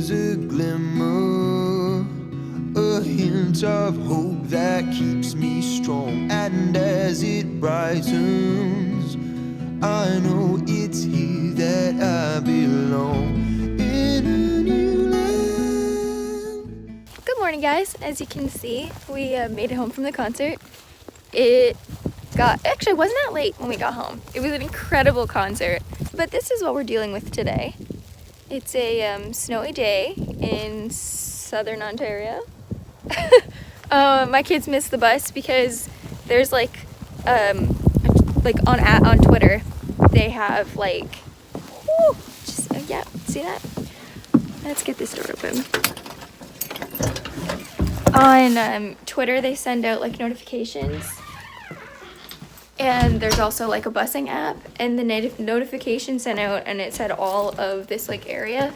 there's a glimmer, a hint of hope that keeps me strong. And as it brightens, I know it's here that I belong, in a new land. Good morning, guys. As you can see, we made it home from the concert. Actually, it wasn't that late when we got home. It was an incredible concert. But this is what we're dealing with today. It's a snowy day in southern Ontario. My kids missed the bus because there's on Twitter, they have yeah, see that? Let's get this door open. On Twitter, they send out notifications, and there's also a busing app, and the notification sent out, and it said all of this area,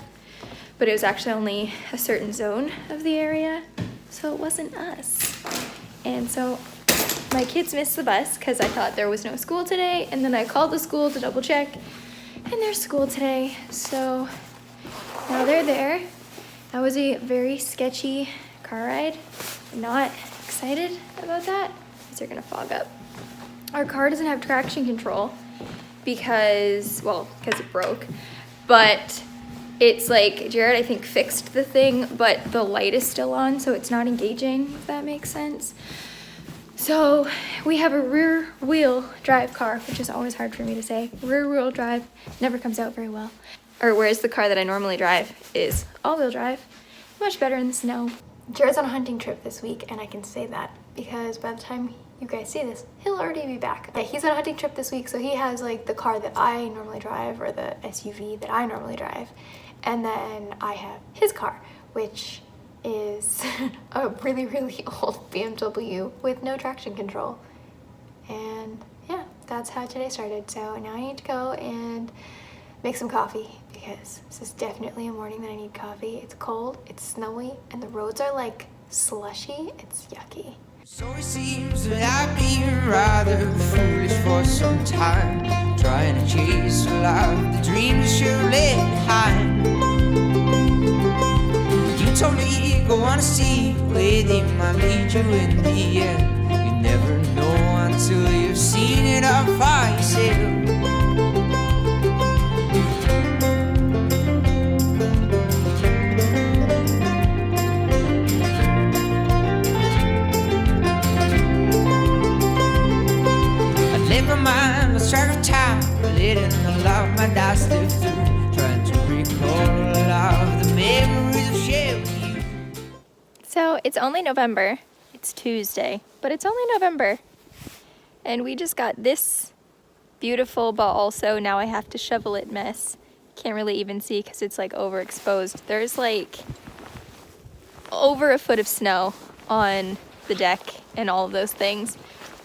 but it was actually only a certain zone of the area, so it wasn't us. And so my kids missed the bus because I thought there was no school today, and then I called the school to double check, and there's school today, so now they're there. That was a very sketchy car ride. I'm not excited about that because they're gonna fog up. Our car doesn't have traction control because it broke, but it's Jared, I think, fixed the thing, but the light is still on, so it's not engaging, if that makes sense. So we have a rear wheel drive car, which is always hard for me to say. Rear wheel drive never comes out very well. Or whereas the car that I normally drive is all-wheel drive, much better in the snow. Jared's on a hunting trip this week, and I can say that because by the time you guys see this, he'll already be back. Yeah, he's on a hunting trip this week, so he has the car that I normally drive, or the SUV that I normally drive, and then I have his car, which is a really, really old BMW with no traction control. And yeah, that's how today started. So now I need to go and make some coffee because this is definitely a morning that I need coffee. It's cold, it's snowy, and the roads are slushy. It's yucky. So it seems that I've been rather foolish for some time, trying to chase a life, the dreams you left behind. You told me go on a sea where they might lead you in the end. You never know until you've seen it all for yourself. Track of time, letting the love my doubts slip through, trying to recall all of the memories of shared with you. So it's only November. It's Tuesday, but it's only November. And we just got this beautiful, but also now I have to shovel it mess. Can't really even see because it's overexposed. There's over a foot of snow on the deck and all of those things.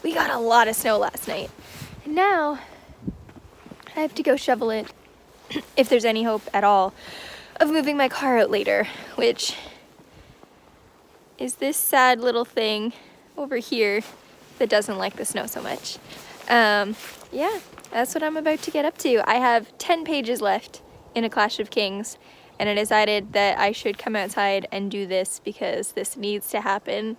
We got a lot of snow last night. And now I have to go shovel it if there's any hope at all of moving my car out later, which is this sad little thing over here that doesn't like the snow so much. Yeah, that's what I'm about to get up to. I have 10 pages left in A Clash of Kings, and I decided that I should come outside and do this because this needs to happen.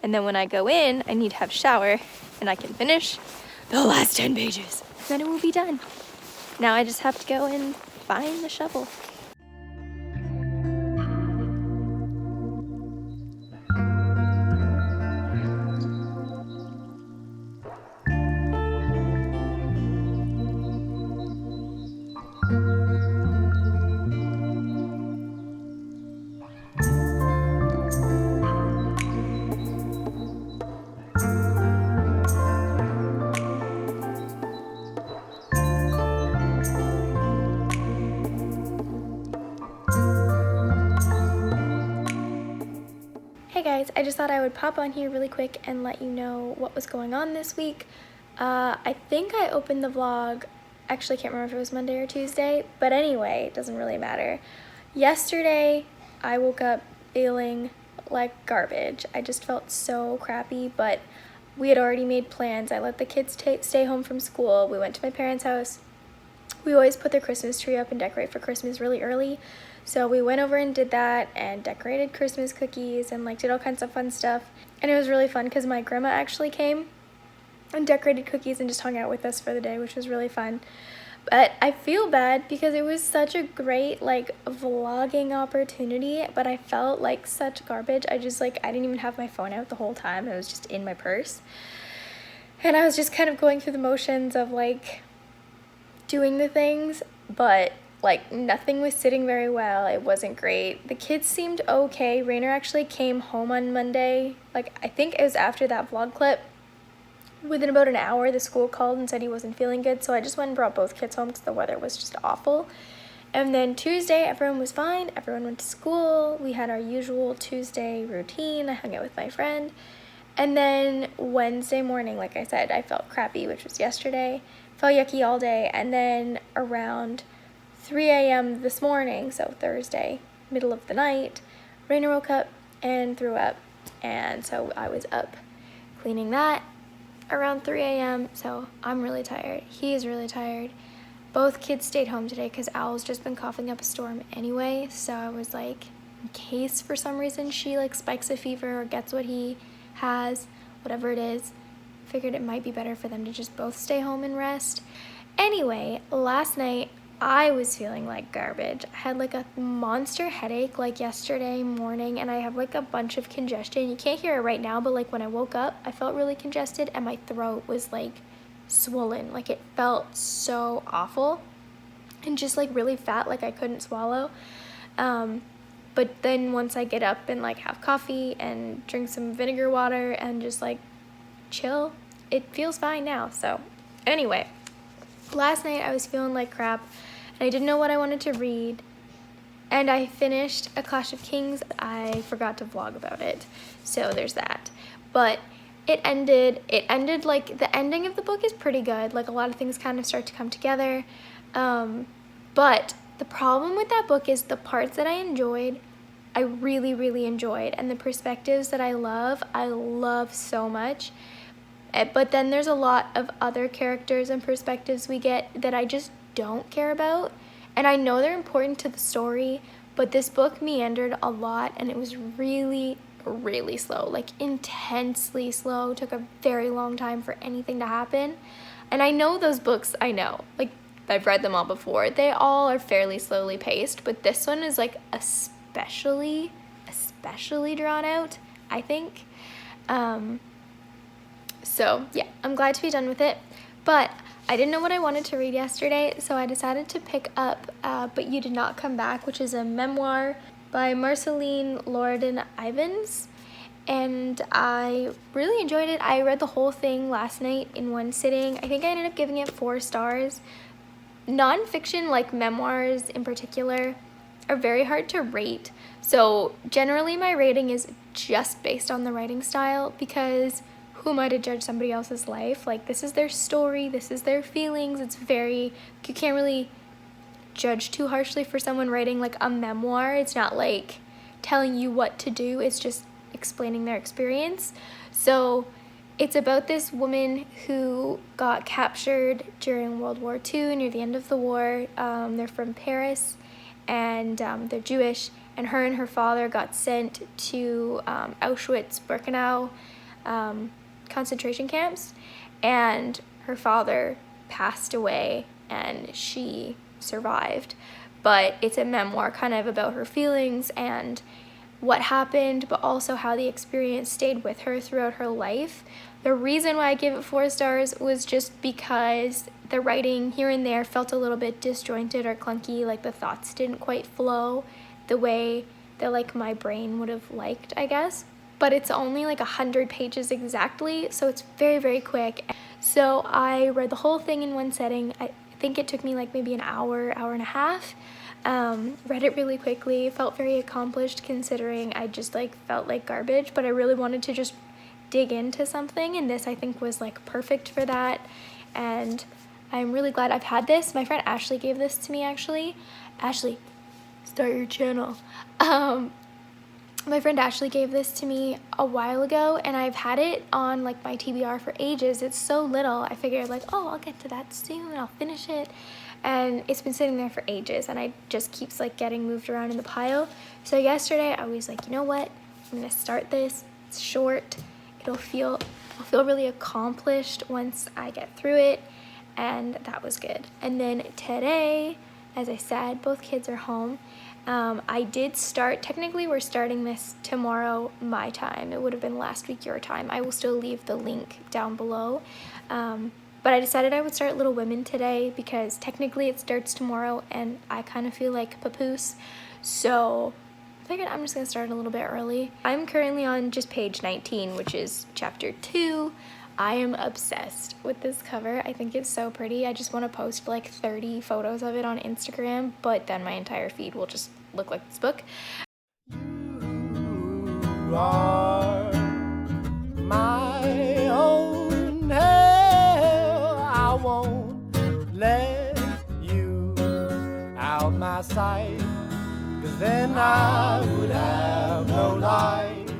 And then when I go in, I need to have a shower, and I can finish the last 10 pages. Then it will be done. Now I just have to go and find the shovel. Hey guys, I just thought I would pop on here really quick and let you know what was going on this week. I think I opened the vlog, actually can't remember if it was Monday or Tuesday, but anyway, it doesn't really matter. Yesterday, I woke up feeling like garbage. I just felt so crappy, but we had already made plans. I let the kids stay home from school. We went to my parents' house. we always put the Christmas tree up and decorate for Christmas really early. So we went over and did that and decorated Christmas cookies and like did all kinds of fun stuff. And it was really fun because my grandma actually came and decorated cookies and just hung out with us for the day, which was really fun. But I feel bad because it was such a great like vlogging opportunity, but I felt like such garbage. I didn't even have my phone out the whole time. It was just in my purse. And I was just kind of going through the motions of like doing the things, but like nothing was sitting very well. It wasn't great. The kids seemed okay. Rainer actually came home on Monday. Like I think it was after that vlog clip. Within about an hour, the school called and said he wasn't feeling good, so I just went and brought both kids home because the weather was just awful. And then Tuesday, everyone was fine. Everyone went to school. We had our usual Tuesday routine. I hung out with my friend. And then Wednesday morning, like I said, I felt crappy, which was yesterday. Felt yucky all day. And then around 3 a.m. this morning, so Thursday, middle of the night, Rainer woke up and threw up. And so I was up cleaning that around 3 a.m. So I'm really tired. He is really tired. Both kids stayed home today because Owl's just been coughing up a storm anyway. So I was like, in case for some reason she like spikes a fever or gets what he has, whatever it is, figured it might be better for them to just both stay home and rest. Anyway, last night I was feeling like garbage. I had like a monster headache like yesterday morning, and I have like a bunch of congestion. You can't hear it right now, but like when I woke up, I felt really congested and my throat was like swollen. Like it felt so awful and just like really fat, like I couldn't swallow. But then once I get up and like have coffee and drink some vinegar water and just like chill, it feels fine now. So anyway, last night I was feeling like crap and I didn't know what I wanted to read, and I finished A Clash of Kings. I forgot to vlog about it, so there's that. But it ended like, the ending of the book is pretty good. Like a lot of things kind of start to come together, but the problem with that book is the parts that I enjoyed, I really, really enjoyed, and the perspectives that I love so much. But then there's a lot of other characters and perspectives we get that I just don't care about. And I know they're important to the story, but this book meandered a lot and it was really, really slow, like intensely slow. It took a very long time for anything to happen. And I know those books, like I've read them all before. They all are fairly slowly paced, but this one is like especially drawn out, I think. So yeah, I'm glad to be done with it, but I didn't know what I wanted to read yesterday, so I decided to pick up But You Did Not Come Back, which is a memoir by Marceline Lorden-Ivens, and I really enjoyed it. I read the whole thing last night in one sitting. I think I ended up giving it 4 stars. Nonfiction, like memoirs in particular, are very hard to rate, so generally my rating is just based on the writing style, because who am I to judge somebody else's life? Like, this is their story, this is their feelings. You can't really judge too harshly for someone writing like a memoir. It's not like telling you what to do, it's just explaining their experience. So it's about this woman who got captured during World War II, near the end of the war. They're from Paris, and they're Jewish, and her father got sent to Auschwitz-Birkenau concentration camps, and her father passed away and she survived. But it's a memoir kind of about her feelings and what happened, but also how the experience stayed with her throughout her life. The reason why I gave it 4 stars was just because the writing here and there felt a little bit disjointed or clunky, like the thoughts didn't quite flow the way that like my brain would have liked, I guess. But it's only like 100 pages exactly, so it's very, very quick. So I read the whole thing in one setting. I think it took me like maybe an hour and a half. Read it really quickly, felt very accomplished considering I just like felt like garbage, but I really wanted to just dig into something, and this I think was like perfect for that. And I'm really glad I've had this. My friend Ashley gave this to me, actually. Ashley, start your channel. My friend Ashley gave this to me a while ago, and I've had it on like my TBR for ages. It's so little. I figured like, oh, I'll get to that soon. I'll finish it. and it's been sitting there for ages, and it just keeps like getting moved around in the pile. So yesterday I was like, you know what, I'm gonna start this. It's short, I'll feel really accomplished once I get through it, and that was good. And then today, as I said, both kids are home. I did start, technically we're starting this tomorrow my time. It would have been last week your time. I will still leave the link down below. But I decided I would start Little Women today because technically it starts tomorrow and I kind of feel like papoose. So I figured I'm just gonna start a little bit early. I'm currently on just page 19, which is chapter 2. I am obsessed with this cover. I think it's so pretty. I just want to post like 30 photos of it on Instagram, but then my entire feed will just look like this book. You are my own hell. I won't let you out my sight, 'cause then I would have no life.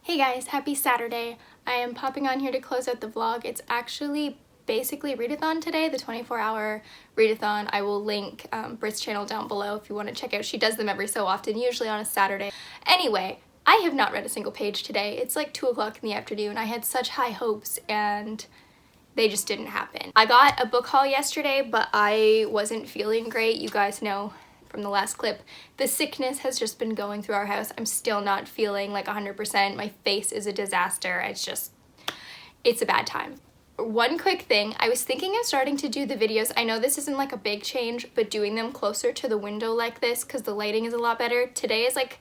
Hey guys, happy Saturday. I am popping on here to close out the vlog. It's actually basically readathon today, the 24-hour readathon. I will link Brit's channel down below if you want to check out. She does them every so often, usually on a Saturday. Anyway, I have not read a single page today. It's like 2 o'clock in the afternoon. I had such high hopes and they just didn't happen. I got a book haul yesterday, but I wasn't feeling great. You guys know from the last clip, the sickness has just been going through our house. I'm still not feeling like 100%. My face is a disaster. It's a bad time. One quick thing, I was thinking of starting to do the videos. I know this isn't like a big change, but doing them closer to the window like this because the lighting is a lot better. Today is like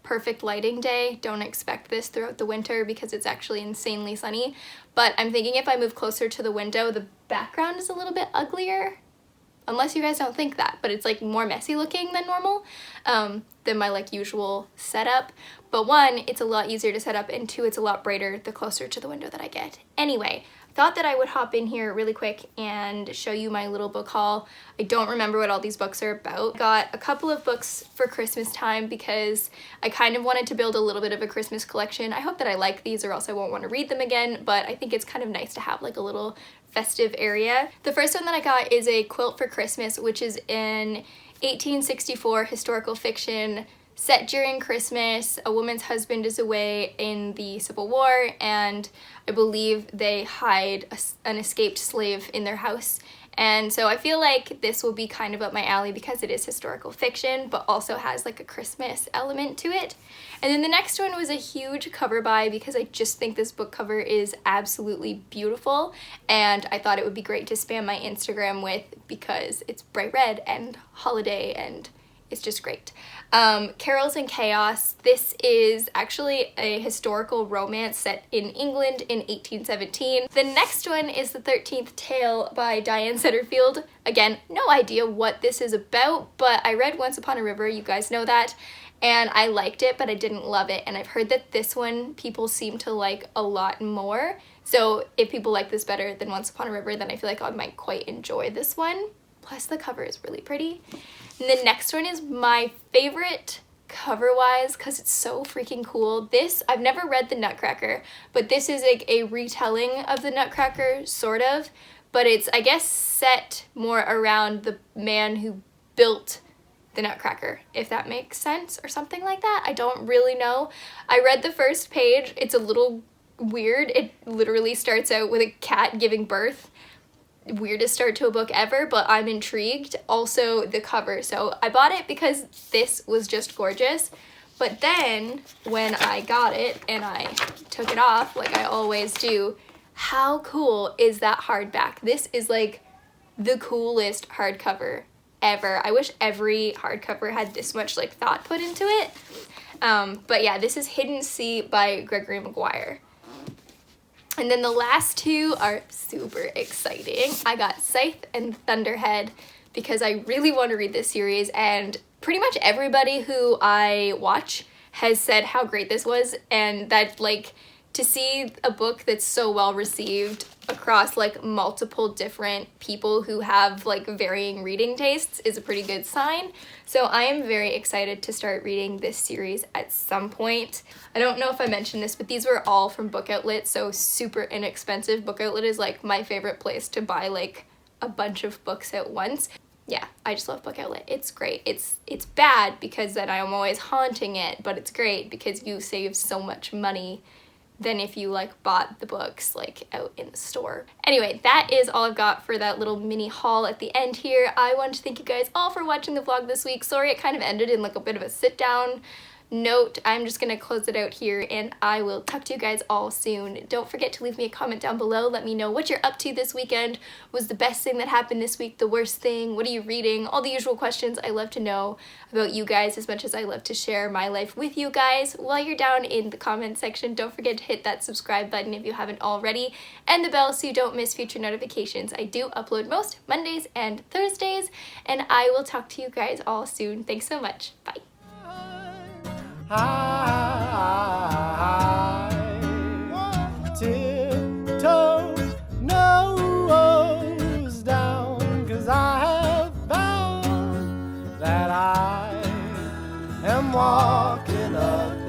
perfect lighting day. Don't expect this throughout the winter because it's actually insanely sunny. But I'm thinking if I move closer to the window, the background is a little bit uglier. Unless you guys don't think that, but it's like more messy looking than normal, than my like usual setup. But 1, it's a lot easier to set up, and 2, it's a lot brighter the closer to the window that I get. Anyway, I thought that I would hop in here really quick and show you my little book haul. I don't remember what all these books are about. I got a couple of books for Christmas time because I kind of wanted to build a little bit of a Christmas collection. I hope that I like these or else I won't want to read them again, but I think it's kind of nice to have like a little festive area. The first one that I got is A Quilt for Christmas, which is an 1864 historical fiction set during Christmas. A woman's husband is away in the Civil War, and I believe they hide an escaped slave in their house. And so I feel like this will be kind of up my alley because it is historical fiction, but also has like a Christmas element to it. And then the next one was a huge cover buy because I just think this book cover is absolutely beautiful, and I thought it would be great to spam my Instagram with because it's bright red and holiday and it's just great. Carols in Chaos. This is actually a historical romance set in England in 1817. The next one is The 13th Tale by Diane Setterfield. Again, no idea what this is about, but I read Once Upon a River, you guys know that, and I liked it, but I didn't love it, and I've heard that this one people seem to like a lot more. So if people like this better than Once Upon a River, then I feel like I might quite enjoy this one. Plus the cover is really pretty. And the next one is my favorite cover-wise because it's so freaking cool. This, I've never read The Nutcracker, but this is like a retelling of The Nutcracker, sort of, but it's, I guess, set more around the man who built the Nutcracker, if that makes sense, or something like that. I don't really know. I read the first page. It's a little weird. It literally starts out with a cat giving birth. Weirdest start to a book ever, but I'm intrigued. Also the cover, so I bought it because this was just gorgeous, but then when I got it and I took it off like I always do, how cool is that hardback? This is like the coolest hardcover ever. I wish every hardcover had this much like thought put into it. But yeah, this is Hidden Sea by Gregory Maguire. And then the last 2 are super exciting. I got Scythe and Thunderhead because I really want to read this series, and pretty much everybody who I watch has said how great this was, and that like to see a book that's so well received across like multiple different people who have like varying reading tastes is a pretty good sign. So I am very excited to start reading this series at some point. I don't know if I mentioned this, but these were all from Book Outlet, so super inexpensive. Book Outlet is like my favorite place to buy like a bunch of books at once. Yeah, I just love Book Outlet. It's great. It's bad because then I'm always haunting it, but it's great because you save so much money than if you like bought the books like out in the store. Anyway, that is all I've got for that little mini haul at the end here. I want to thank you guys all for watching the vlog this week. Sorry it kind of ended in like a bit of a sit down note. I'm just gonna close it out here and I will talk to you guys all soon. Don't forget to leave me a comment down below. Let me know what you're up to this weekend. Was the best thing that happened this week the worst thing? What are you reading? All the usual questions. I love to know about you guys as much as I love to share my life with you guys. While you're down in the comment section, don't forget to hit that subscribe button if you haven't already, and the bell so you don't miss future notifications. I do upload most Mondays and Thursdays, and I will talk to you guys all soon. Thanks so much. Bye. Tiptoe nose down, 'cause I have found that I am walking up